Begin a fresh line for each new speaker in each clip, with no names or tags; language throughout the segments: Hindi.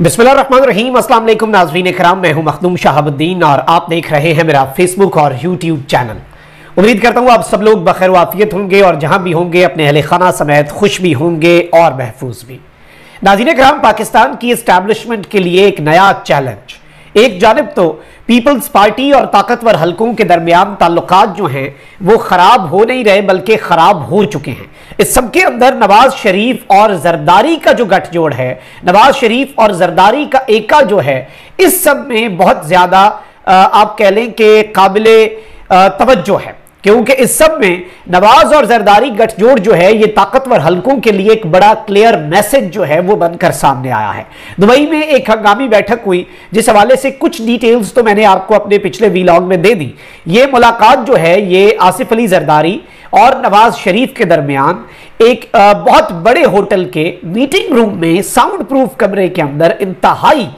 बिस्मिल्लाहिर्रहमानिर्रहीम। अस्सलाम वालेकुम नाज़रीन इकराम, मैं हूं मखदूम शहाबुद्दीन और आप देख रहे हैं मेरा फेसबुक और यूट्यूब चैनल। उम्मीद करता हूं आप सब लोग बखैर वाफियत होंगे और जहां भी होंगे अपने अहले खाना समेत खुश भी होंगे और महफूज भी। नाज़रीन इकराम, पाकिस्तान की एस्टैब्लिशमेंट के लिए एक नया चैलेंज। एक जानिब तो पीपल्स पार्टी और ताकतवर हलकों के दरमियान ताल्लुकात जो हैं वो खराब हो नहीं रहे बल्कि खराब हो चुके हैं। इस सब के अंदर नवाज शरीफ और जरदारी का जो गठजोड़ है, नवाज शरीफ और जरदारी का एका जो है, इस सब में बहुत ज्यादा आप कह लें कि काबिले तवज्जो है, क्योंकि इस सब में नवाज और जरदारी गठजोड़ जो है ये ताकतवर हलकों के लिए एक बड़ा क्लियर मैसेज जो है वो बनकर सामने आया है। दुबई में एक हंगामी बैठक हुई जिस हवाले से कुछ डिटेल्स तो मैंने आपको अपने पिछले वीलॉग में दे दी। ये मुलाकात जो है ये आसिफ अली जरदारी और नवाज शरीफ के दरमियान एक बहुत बड़े होटल के मीटिंग रूम में साउंड प्रूफ कमरे के अंदर इंतहाई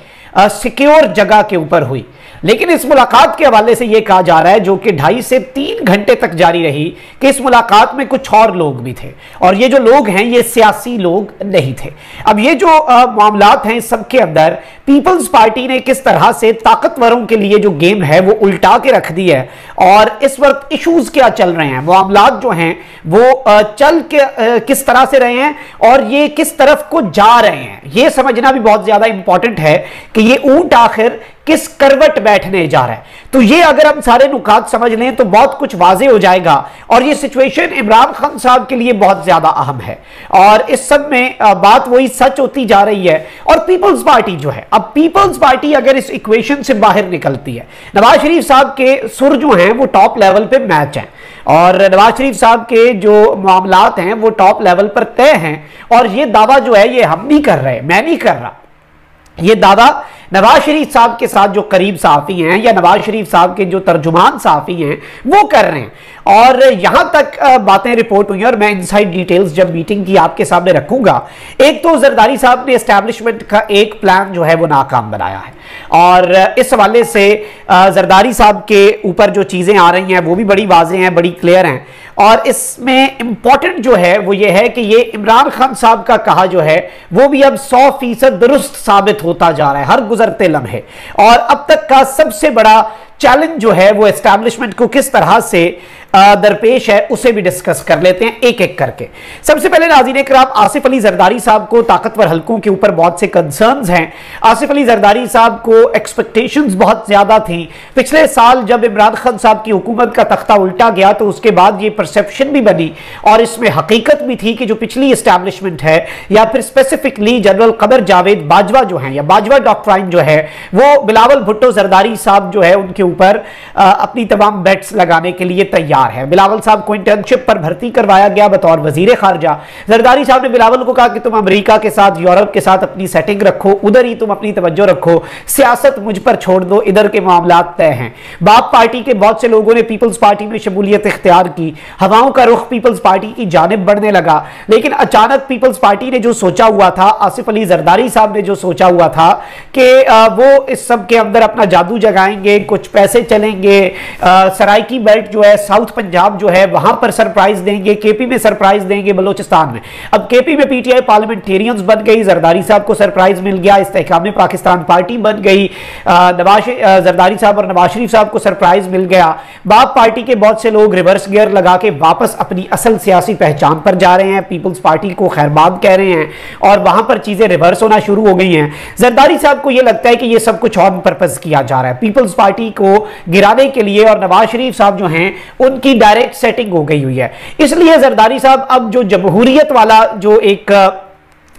सिक्योर जगह के ऊपर हुई। लेकिन इस मुलाकात के हवाले से यह कहा जा रहा है, जो कि 2.5 से 3 घंटे तक जारी रही, कि इस मुलाकात में कुछ और लोग भी थे और ये जो लोग हैं ये सियासी लोग नहीं थे। अब ये जो मामलात हैं इस सब के अंदर पीपल्स पार्टी ने किस तरह से ताकतवरों के लिए जो गेम है वो उल्टा के रख दी है और इस वक्त इश्यूज क्या चल रहे हैं, मामलात जो हैं वो चल के किस तरह से रहे हैं और ये किस तरफ को जा रहे हैं, ये समझना भी बहुत ज्यादा इंपॉर्टेंट है कि ये ऊंट आखिर किस करवट बैठने जा रहा है। तो ये अगर हम सारे नुकात समझ लें तो बहुत कुछ वाजे हो जाएगा और ये सिचुएशन इमरान खान साहब के लिए बहुत ज्यादा अहम है और इस सब में बात वही सच होती जा रही है। और पीपल्स पार्टी जो है, अब पीपल्स पार्टी अगर इस इक्वेशन से बाहर निकलती है, नवाज शरीफ साहब के सुर जो हैं वो टॉप लेवल पे मैच हैं और नवाज शरीफ साहब के जो मामलात हैं वो टॉप लेवल पर तय हैं और ये दावा जो है ये हम नहीं कर रहे, मैं नहीं कर रहा, ये दावा नवाज शरीफ साहब के साथ जो करीब सहाफ़ी हैं या नवाज शरीफ साहब के जो तर्जुमान सहाफ़ी हैं वो कर रहे हैं। और यहां तक बातें रिपोर्ट हुई और मैं इनसाइड डिटेल्स जब मीटिंग की आपके सामने रखूंगा। एक तो जरदारी साहब ने एस्टैब्लिशमेंट का एक प्लान जो है वो नाकाम बनाया है और इस हवाले से जरदारी साहब के ऊपर जो चीजें आ रही हैं वो भी बड़ी वाज़ेह हैं, बड़ी क्लियर हैं और इसमें इंपॉर्टेंट जो है वो ये है कि ये इमरान खान साहब का कहा जो है वो भी अब 100% दुरुस्त साबित होता जा रहा है हर गुजरते लम्हे। और अब तक का सबसे बड़ा चैलेंज जो है वो एस्टैब्लिशमेंट को किस तरह से दरपेश है उसे भी डिस्कस कर लेते हैं एक एक करके। सबसे पहले नाज़रीन इकराम, आसिफ अली जरदारी साहब को ताकतवर हलकों के ऊपर बहुत से कंसर्न्स हैं। आसिफ अली जरदारी साहब को एक्सपेक्टेशंस बहुत ज्यादा थी। पिछले साल जब इमरान खान साहब की हुकूमत का तख्ता उल्टा गया तो उसके बाद ये परसेप्शन भी बनी और इसमें हकीकत भी थी कि जो पिछली एस्टैब्लिशमेंट है या फिर स्पेसिफिकली जनरल कमर जावेद बाजवा जो है या बाजवा डॉक्ट्राइन जो है वो बिलावल भुट्टो जरदारी साहब जो है उनके ऊपर अपनी तमाम बेट्स लगाने के लिए तैयार है। बिलावल साहब को इंटर्नशिप पर भर्ती करवाया गया बतौर वजीर खारजा। जरदारी साहब ने बिलावल को कहा कि तुम अमेरिका के साथ, यूरोप के साथ अपनी सेटिंग रखो, उधर ही तुम अपनी तवज्जो रखो, सियासत मुझ पर छोड़ दो, इधर के मामलात तय हैं। बाप पार्टी के बहुत से लोगों ने पीपल्स पार्टी में शमूलियत इख्तियार की, हवाओं का रुख पीपल्स पार्टी की जानिब बढ़ने लगा। लेकिन अचानक पीपल्स पार्टी ने जो सोचा हुआ था, आसिफ अली जरदारी साहब ने जो सोचा हुआ था कि वो इस सब के अंदर अपना जादू जगाएंगे, कुछ पैसे चलेंगे, सराइकी बेल्ट जो है साउथ पंजाब जो है वहां पर सरप्राइज देंगे, केपी में सरप्राइज देंगे, बलोचिस्तान में। अब केपी में पीटीआई पार्लियामेंटेरियंस बन गई, जरदारी साहब को सरप्राइज मिल गया, इस्तेहकाम पाकिस्तान पार्टी बन गई, जरदारी साहब और नवाज शरीफ साहब को सरप्राइज मिल गया। बाप पार्टी के बहुत से लोग रिवर्स गियर लगा के वापस अपनी असल सियासी पहचान पर जा रहे हैं, पीपल्स पार्टी को खैरबाद कह रहे हैं और वहां पर चीजें रिवर्स होना शुरू हो गई हैं। जरदारी साहब को यह लगता है कि यह सब कुछ ऑन पर्पज किया जा रहा है, पीपल्स पार्टी को गिराने के लिए और नवाज शरीफ साहब जो हैं उनकी डायरेक्ट सेटिंग हो गई हुई है। इसलिए जरदारी साहब अब जो जमहूरियत वाला जो एक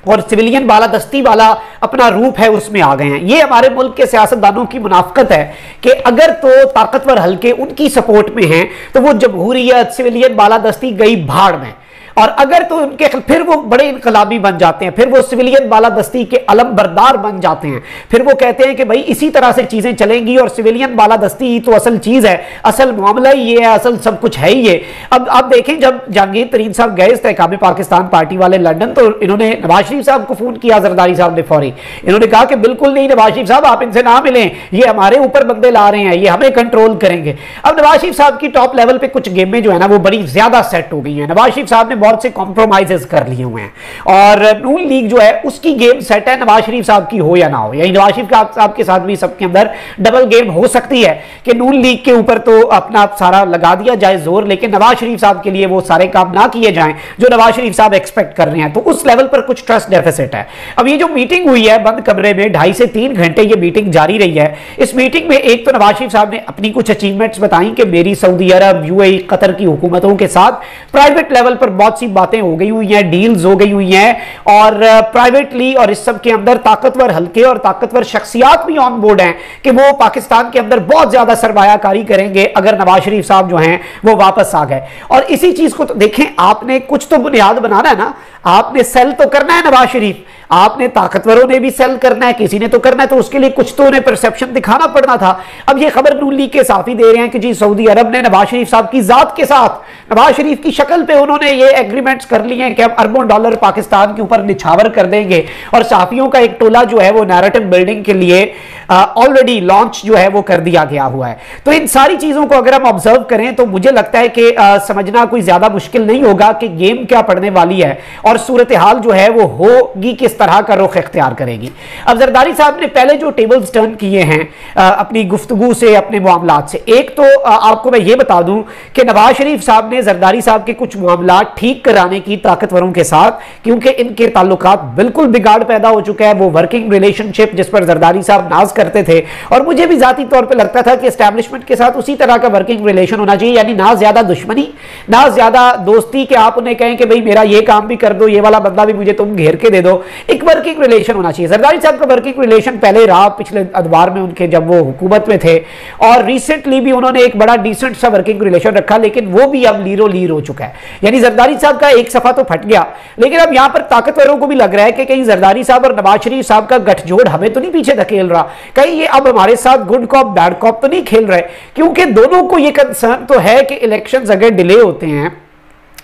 और सिविलियन बालादस्ती वाला अपना रूप है उसमें आ गए हैं। ये हमारे मुल्क के सियासतदानों की मुनाफकत है कि अगर तो ताकतवर हलके उनकी सपोर्ट में हैं तो वो जमहूरियत, सिविलियन बालादस्ती गई भाड़ में, और अगर तो उनके फिर वो बड़े इनकलाबी बन जाते हैं, फिर वो सिविलियन बालादस्ती के अलम बरदार बन जाते हैं, फिर वो कहते हैं कि भाई इसी तरह से चीजें चलेंगी और सिविलियन बालादस्ती ही तो असल चीज है, असल मामला ही ये है, असल सब कुछ है ही ये। अब आप देखें जब जहांगीर तरीन साहब गए इस्तेहकाम पाकिस्तान पार्टी वाले लंदन तो इन्होंने नवाज शरीफ साहब को फोन किया, जरदारी साहब ने फौरी इन्होंने कहा कि बिल्कुल नहीं नवाज शरीफ साहब आप इनसे ना मिलें, ये हमारे ऊपर बंदे ला रहे हैं, ये हमें कंट्रोल करेंगे। अब नवाज शरीफ साहब की टॉप लेवल पे कुछ गेमें जो है ना वो बड़ी ज्यादा सेट हो गई हैं। नवाज शरीफ साहब ने बहुत से कॉम्प्रोमाइजेस कर लिए हुए हैं और नून लीग जो है उसकी गेम सेट है, नवाज शरीफ साहब की हो या ना हो, यानी नवाज शरीफ साहब के साथ भी सबके अंदर डबल गेम हो सकती है कि नून लीग के ऊपर तो अपना सारा लगा दिया जाए जोर, लेकिन नवाज शरीफ साहब के लिए वो सारे काम ना किए जाएं जो नवाज शरीफ साहब एक्सपेक्ट कर रहे हैं। तो उस लेवल पर कुछ ट्रस्ट डेफिसिट है। अब ये जो मीटिंग हुई है बंद कमरे में 2.5 से 3 घंटे ये मीटिंग जारी रही है। इस मीटिंग में एक तो नवाज शरीफ साहब ने अपनी कुछ अचीवमेंट्स बताई कि मेरी सऊदी अरब, यूएई, कतर की हुकूमतों के साथ प्राइवेट लेवल पर बहुत सी बातें हो गई हुई हैं, डील्स हो गई हुई हैं और प्राइवेटली और इस सब के अंदर ताकतवर हल्के और ताकतवर शख्सियात भी ऑन बोर्ड हैं कि वो पाकिस्तान के अंदर बहुत ज्यादा सरमायाकारी करेंगे अगर नवाज शरीफ साहब जो हैं वो वापस आ गए। और इसी चीज को तो देखें, आपने कुछ तो बुनियाद बनाना है ना, आपने सेल तो करना है नवाज शरीफ, आपने ताकतवरों ने भी सेल करना है, किसी ने तो करना है, तो उसके लिए कुछ तो उन्हें परसेप्शन दिखाना पड़ना था। अब ये खबर नून लीग के साथ ही दे रहे हैं कि जी सऊदी अरब ने नवाज शरीफ साहब की जात के साथ, नवाज शरीफ की शक्ल पे उन्होंने ये एग्रीमेंट्स कर लिए हैं कि हम अरबों डॉलर पाकिस्तान के ऊपर निछावर कर देंगे और सहाफियों का एक टोला जो है वो नैरेटिव बिल्डिंग के लिए ऑलरेडी लॉन्च जो है वो कर दिया गया हुआ है। तो इन सारी चीजों को अगर हम ऑब्जर्व करें तो मुझे लगता है कि समझना कोई ज्यादा मुश्किल नहीं होगा कि गेम क्या पड़ने वाली है और सूरत हाल जो है वो होगी किस तरह का रुख इख्तियार करेगी। अब जरदारी साहब ने पहले जो टेबल्स टर्न किए हैं अपनी गुफ्तगू से, अपने मामलात से, एक तो आपको मैं ये बता दूं कि नवाज शरीफ साहब ने जरदारी साहब के कुछ मामलात ठीक कराने की ताकतवरों के साथ, क्योंकि इनके ताल्लुकात बिल्कुल बिगाड़ पैदा हो चुका है। वो वर्किंग रिलेशनशिप जिस पर जरदारी साहब नाज करते थे और मुझे भी जाती तौर पर लगता था कि एस्टैब्लिशमेंट के साथ उसी तरह का वर्किंग रिलेशन होना चाहिए, यानी ना ज्यादा दुश्मनी ना ज्यादा दोस्ती कि आप उन्हें कहें कि भाई मेरा ये काम भी कर दो, ये वाला बंदा भी मुझे तुम घेर के दे दो। एक वर्किंग रिलेशन होना चाहिए। जरदारी साहब का वर्किंग रिलेशन पहले रहा पिछले अदवार में उनके जब वो हुकूमत में थे और रिसेंटली भी उन्होंने एक बड़ा डिसेंट सा वर्किंग रिलेशन रखा, लेकिन वो भी अब लीरो लीर हो चुका है। यानी जरदारी साहब का एक सफा तो फट गया, लेकिन अब यहां पर ताकतवरों को भी लग रहा है कि कहीं जरदारी साहब और नवाज शरीफ साहब का गठजोड़ हमें तो नहीं पीछे धकेल रहा, कहीं ये अब हमारे साथ गुड कॉप बैड कॉप तो नहीं खेल रहे, क्योंकि दोनों को ये कंसर्न तो है कि इलेक्शंस अगर डिले होते हैं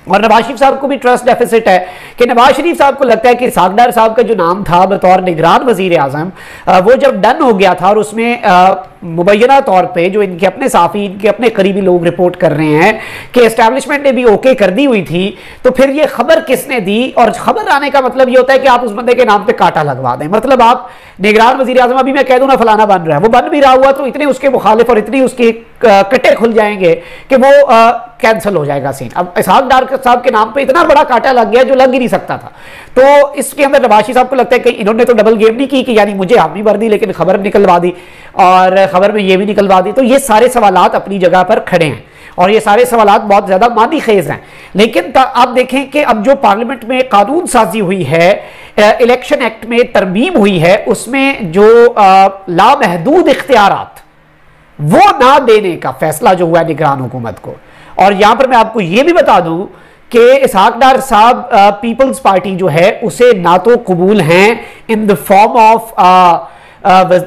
और नवाज शरीफ साहब को भी ट्रस्ट डेफिसिट है कि नवाज शरीफ साहब को लगता है कि सागदार साहब का जो नाम था बतौर निगरान वजीर आजम वो जब डन हो गया था और उसमें मुबैना तौर पे जो इनके अपने साफी, इनके अपने करीबी लोग रिपोर्ट कर रहे हैं कि एस्टैब्लिशमेंट ने भी ओके कर दी हुई थी, तो फिर ये खबर किसने दी? और खबर आने का मतलब ये होता है कि आप उस बंदे के नाम पे कांटा लगवा दें। मतलब आप निगरान वजीर आजम, अभी मैं कह दूं ना फलाना बन रहा है, वो बन भी रहा हुआ तो इतने उसके मुखालिफ और इतनी उसके कटे खुल जाएंगे कि वो कैंसिल हो जाएगा सीन। अब इसहाक डार साहब के नाम पे इतना बड़ा कांटा लग गया जो लग ही नहीं सकता था। तो इसके अंदर नवाज शरीफ साहब को लगता है कि इन्होंने तो डबल गेम नहीं की कि यानी मुझे हामी भर दी लेकिन खबर निकलवा दी और खबर में ये भी निकलवा दी। तो ये सारे सवालात अपनी जगह पर खड़े हैं और ये सारे सवालात बहुत ज्यादा मानी खेज हैं। लेकिन आप देखें कि अब जो पार्लियामेंट में कानून साजी हुई है, इलेक्शन एक्ट में तरमीम हुई है, उसमें जो लामहदूद इख्तियारात वो ना देने का फैसला जो हुआ है निगरान हुकूमत को। और यहां पर मैं आपको यह भी बता दूं कि इसहाक डार साहब पीपल्स पार्टी जो है उसे ना तो कबूल हैं इन द फॉर्म ऑफ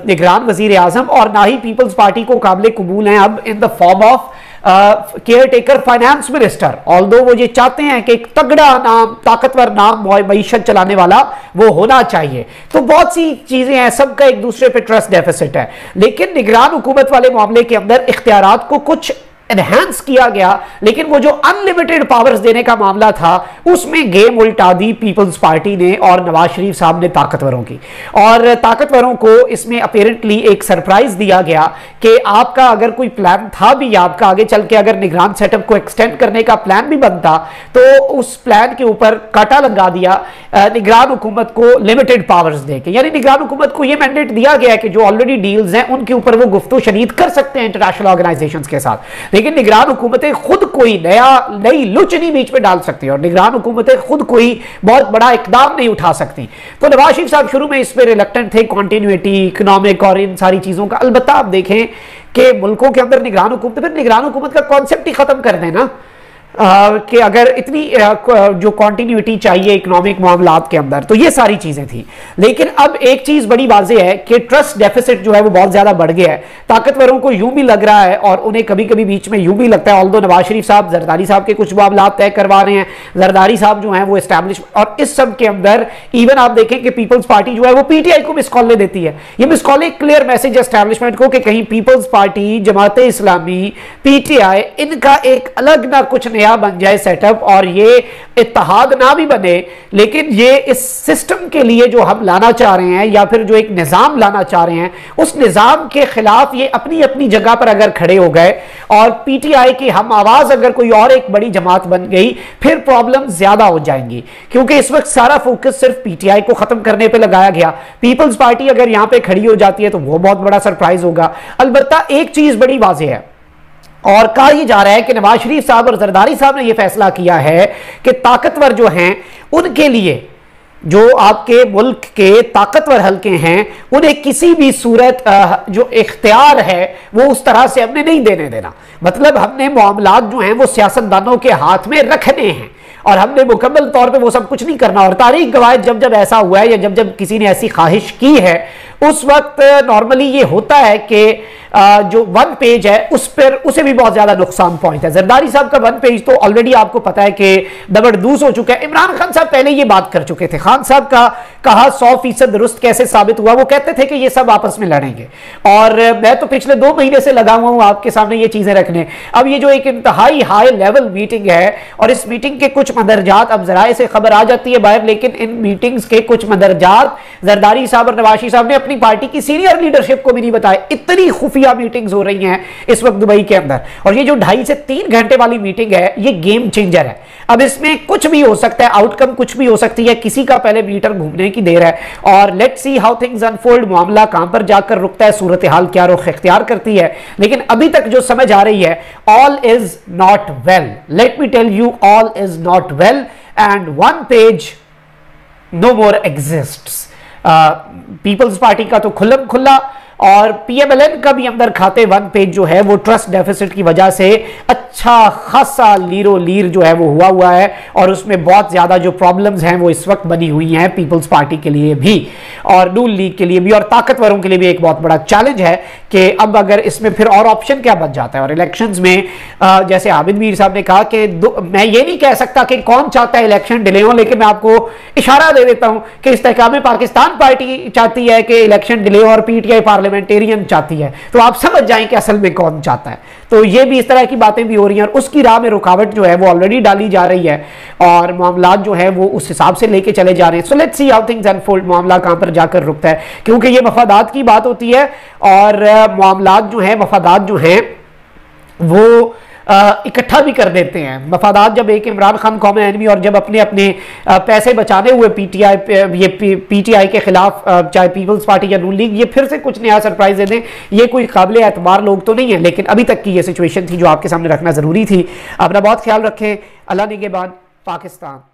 निगरान वजीर आजम और ना ही पीपल्स पार्टी को काबिल कबूल हैं अब in the form of care taker finance minister. Although वो ये चाहते हैं कि एक तगड़ा नाम, ताकतवर नाम मईशत चलाने वाला वो होना चाहिए। तो बहुत सी चीजें हैं, सबका एक दूसरे पे ट्रस्ट डेफिसिट है। लेकिन निगरान हुकूमत वाले मामले के अंदर इख्तियारात को कुछ एनहांस किया गया, लेकिन वो जो अनलिमिटेड पावर्स देने का मामला था उसमें गेम उल्टा दी पीपल्स पार्टी ने और नवाज शरीफ साहब ने ताकतवरों की। और ताकतवरों को इसमें अपेरेंटली एक सरप्राइज दिया गया कि आपका अगर कोई प्लान था भी, आपका आगे चल के अगर निगरान सेटअप को एक्सटेंड करने का प्लान भी बनता तो उस प्लान के ऊपर कांटा लगा दिया निगरान हुकूमत को लिमिटेड पावर्स देके। यानी निगरान हुकूमत को यह मैंडेट दिया गया कि जो ऑलरेडी डील्स हैं उनके ऊपर वो गुफ्तगू शनीद कर सकते हैं इंटरनेशनल ऑर्गेनाइजेशंस के साथ, लेकिन निगरान हुकूमतें खुद कोई नई लुचनी बीच में डाल सकती है और निगरान हुकूमतें खुद कोई बहुत बड़ा इकदाम नहीं उठा सकती। तो नवाज शरीफ साहब शुरू में इस पर रिलक्टेंट थे, कॉन्टिन्यूटी, इकोनॉमिक और इन सारी चीजों का। अलबत्ता आप देखें कि मुल्कों के अंदर निगरान हुकूमत, फिर निगरान हुकूमत का कॉन्सेप्ट ही खत्म कर देना कि अगर इतनी जो कॉन्टिन्यूटी चाहिए इकोनॉमिक मामलात के अंदर, तो ये सारी चीजें थी। लेकिन अब एक चीज बड़ी वाज़ेह है कि ट्रस्ट डेफिसिट जो है वो बहुत ज्यादा बढ़ गया है। ताकतवरों को यूं भी लग रहा है और उन्हें कभी कभी बीच में यूं भी लगता है, ऑल्दो नवाज शरीफ साहब जरदारी साहब के कुछ मामलात तय करवा रहे हैं, जरदारी साहब जो है वो एस्टैब्लिश, और इस सब के अंदर इवन आप देखें कि पीपल्स पार्टी जो है वो पीटीआई को मिस कॉल देती है। ये मिस कॉल एक क्लियर मैसेज एस्टैब्लिशमेंट को कि कहीं peoples party, Jamaat Islami, PTI, इनका एक अलग ना कुछ नया नया बन जाए सेटअप और ये इत्तेहाद ना भी बने, लेकिन ये इस सिस्टम के लिए जो हम लाना चाह रहे हैं या फिर जो एक निज़ाम लाना चाह रहे हैं उस निज़ाम के खिलाफ ये अपनी अपनी जगह पर अगर खड़े हो गए और पीटीआई की हम आवाज़ अगर कोई और एक बड़ी जमात बन गई, फिर प्रॉब्लम ज़्यादा हो जाएंगी, क्योंकि इस वक्त सारा फोकस सिर्फ पीटीआई को ख़त्म करने पर लगाया गया। पीपल्स पार्टी अगर यहाँ पे खड़ी हो जाती है तो वो बहुत बड़ा सरप्राइज होगा। अलबत्ता एक चीज़ बड़ी वाज़ेह है और कहा यह जा रहा है कि नवाज शरीफ साहब और जरदारी साहब ने यह फैसला किया है कि ताकतवर जो हैं उनके लिए, जो आपके मुल्क के ताकतवर हल्के हैं, उन्हें किसी भी सूरत जो इख्तियार है वो उस तरह से हमने नहीं देने देना। मतलब हमने मामलात जो हैं वो सियासतदानों के हाथ में रखने हैं और हमने मुकम्मल तौर पे वो सब कुछ नहीं करना। और तारीख गवाह जब जब ऐसा हुआ है या जब जब किसी ने ऐसी ख्वाहिश की है उस वक्त नॉर्मली ये होता है कि जो वन पेज है उस पर उसे भी बहुत ज्यादा नुकसान पहुंचता है। जरदारी साहब का वन पेज तो ऑलरेडी आपको पता है कि दबड़दूस हो चुका है। इमरान खान साहब पहले ये बात कर चुके थे। खान साहब का कहा 100% दुरुस्त कैसे साबित हुआ, वो कहते थे कि ये सब आपस में लड़ेंगे और मैं तो पिछले 2 महीने से लगा हुआ हूं आपके सामने ये चीजें रखने। अब ये जो एक इंतहाई हाई लेवल मीटिंग है और इस मीटिंग के कुछ मदरजात अब जराए से खबर आ जाती है बाहर, लेकिन इन मीटिंग्स के कुछ मदरजात जरदारी साहब और नवाज शरीफ साहब ने अपनी पार्टी की सीनियर लीडरशिप को भी नहीं बताए। इतनी खुफिया मीटिंग्स हो रही हैं इस वक्त दुबई के अंदर और ये जो 2.5 से 3 घंटे वाली मीटिंग है ये गेम चेंजर है। अब इसमें कुछ भी हो सकता है, आउटकम कुछ भी हो सकती है, किसी का पहले मीटर घूमने की देर है और let's see how things unfold. मामला कहां पर जाकर रुकता है, सूरत हाल क्या रुख इख्तियार करती है, लेकिन अभी तक जो समझ आ रही है all is not well. Let me tell you, all is not well and one page no more exists. Peoples party का तो खुल्लम खुल्ला और पीएमएलएन का भी अंदर खाते वन पेज जो है वो ट्रस्ट डेफिसिट की वजह से अच्छा खासा लीरो लीर जो है वो हुआ है और उसमें बहुत ज्यादा जो प्रॉब्लम्स हैं वो इस वक्त बनी हुई हैं पीपल्स पार्टी के लिए भी और नून लीग के लिए भी और ताकतवरों के लिए भी। एक बहुत बड़ा चैलेंज है कि अब अगर इसमें फिर और ऑप्शन क्या बच जाता है। और इलेक्शंस में जैसे आबिद मीर साहब ने कहा कि मैं ये नहीं कह सकता कि कौन चाहता है इलेक्शन डिले हो, लेकिन मैं आपको इशारा दे देता हूं कि इस्तेहकाम पाकिस्तान पार्टी चाहती है कि इलेक्शन डिले हो और पीटीआई पार्लियामेंटेरियन चाहती है, तो आप समझ जाएं कि असल में कौन चाहता है। तो ये भी इस तरह की बातें भी हो रही हैं और उसकी राह में रुकावट जो है वो ऑलरेडी डाली जा रही है और मामलात जो है वो उस हिसाब से लेके चले जा रहे हैं। So let's see how things unfold, मामला कहां पर जाकर रुकता है, क्योंकि ये मफादात की बात होती है और मामलात जो है मफादात जो हैं वो इकट्ठा भी कर देते हैं। मफादात जब एक इमरान खान कौम एनमी और जब अपने अपने पैसे बचाने हुए पीटीआई के खिलाफ चाहे पीपल्स पार्टी या नून लीग ये फिर से कुछ नया सरप्राइज दे दें, ये कोई काबिल एतबार लोग तो नहीं है, लेकिन अभी तक की ये सिचुएशन थी जो आपके सामने रखना जरूरी थी। अपना बहुत ख्याल रखें। अल्लाह निगहबान। पाकिस्तान।